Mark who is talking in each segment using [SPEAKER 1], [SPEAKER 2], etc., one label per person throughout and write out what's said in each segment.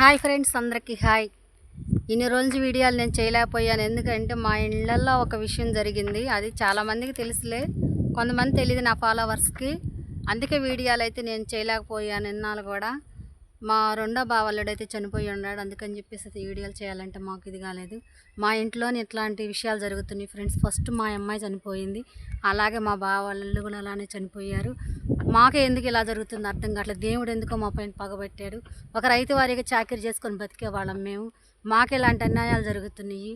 [SPEAKER 1] Hi friends, అందరికీ hi. ఇన్ని రోజుల వీడియోలు నేను చేయలేకపోయాను. ఎందుకంటే మా ఇళ్ళల్లో ఒక విషయం జరిగింది. అది చాలామందికి తెలుసులే, కొంతమంది తెలియదు నా ఫాలోవర్స్కి. అందుకే వీడియోలు అయితే నేను చేయలేకపోయాను ఇన్నాళ్ళు కూడా. మా రెండో బావల్లుడైతే చనిపోయి ఉన్నాడు. అందుకని చెప్పేసి అయితే వీడియోలు చేయాలంటే మాకు ఇది కాలేదు. మా ఇంట్లోని ఇట్లాంటి విషయాలు జరుగుతున్నాయి ఫ్రెండ్స్. ఫస్ట్ మా అమ్మాయి చనిపోయింది, అలాగే మా బావళ్ళు కూడా అలానే చనిపోయారు. మాకే ఎందుకు ఇలా జరుగుతుంది అర్థం కావట్లేదు. దేవుడు ఎందుకో మా పైన పగబెట్టాడు. ఒక రైతు వారికి చాకరీ చేసుకొని బతికేవాళ్ళం మేము. మాకు ఇలాంటి అన్యాయాలు జరుగుతున్నాయి.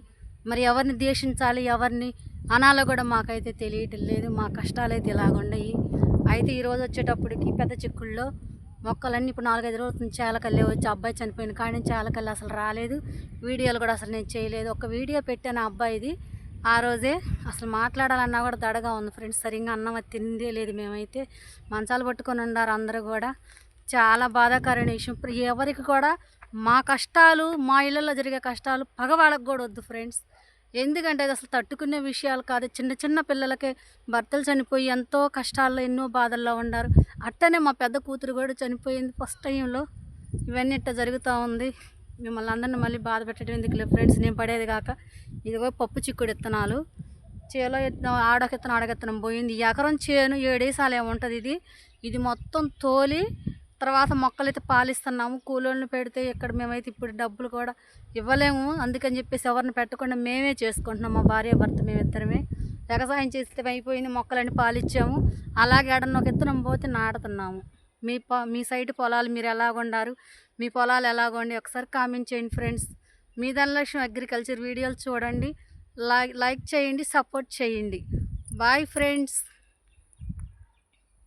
[SPEAKER 1] మరి ఎవరిని ద్వేషించాలి, ఎవరిని అనాలో కూడా మాకైతే తెలియటం లేదు. మా కష్టాలు అయితే ఇలాగున్నాయి. అయితే ఈరోజు వచ్చేటప్పటికి పెద్ద చిక్కుల్లో మొక్కలన్నీ ఇప్పుడు 4-5 రోజుల నుంచి చాలకల్లే వచ్చి అబ్బాయి చనిపోయిన కానీ చాలకల్లి అసలు రాలేదు. వీడియోలు కూడా అసలు నేను చేయలేదు. ఒక వీడియో పెట్టాను ఆ అబ్బాయిది. ఆ రోజే అసలు మాట్లాడాలన్నా కూడా దడగా ఉంది ఫ్రెండ్స్. సరిగ్గా అన్నం అది తిందే లేదు. మేమైతే మంచాలు పట్టుకొని ఉన్నారు అందరూ కూడా. చాలా బాధాకరమైన విషయం. ఇప్పుడు ఎవరికి కూడా మా కష్టాలు, మా ఇళ్ళల్లో జరిగే కష్టాలు పగవాళ్ళకు కూడా వద్దు ఫ్రెండ్స్. ఎందుకంటే అది అసలు తట్టుకునే విషయాలు కాదు. చిన్న చిన్న పిల్లలకే భర్తలు చనిపోయి ఎంతో కష్టాల్లో ఎన్నో బాధల్లో ఉన్నారు. అట్టనే మా పెద్ద కూతురు కూడా చనిపోయింది ఫస్ట్ టైంలో. ఇవన్నీ ఇట్లా జరుగుతూ ఉంది. మిమ్మల్ని అందరిని మళ్ళీ బాధ పెట్టడం ఎందుకులే ఫ్రెండ్స్. నేను పడేది కాక ఇదిగో పప్పు చిక్కుడు విత్తనాలు చేలో విత్తనం, ఆడకెత్తనం పోయింది. ఎకరం చేను 7 ఏసాలు ఏముంటుంది ఇది. ఇది మొత్తం తోలి తర్వాత మొక్కలైతే పాలిస్తున్నాము. కూలోళ్ళని పెడితే ఇక్కడ మేమైతే ఇప్పుడు డబ్బులు కూడా ఇవ్వలేము. అందుకని చెప్పేసి ఎవరిని పెట్టకుండా మేమే చేసుకుంటున్నాం. మా భార్య భర్త మేమిద్దరమే వ్యవసాయం చేస్తే అయిపోయింది. మొక్కలన్నీ పాలిచ్చాము. అలాగే ఏడన్నా ఒక విత్తనం పోతే నాటుతున్నాము. మీ సైడ్ పొలాలు మీరు ఎలాగుండారు, మీ పొలాలు ఎలాగోండి ఒకసారి కామెంట్ చేయండి ఫ్రెండ్స్. మీ ధనలక్ష్మి అగ్రికల్చర్ వీడియోలు చూడండి, లైక్ చేయండి, సపోర్ట్ చేయండి. Bye friends.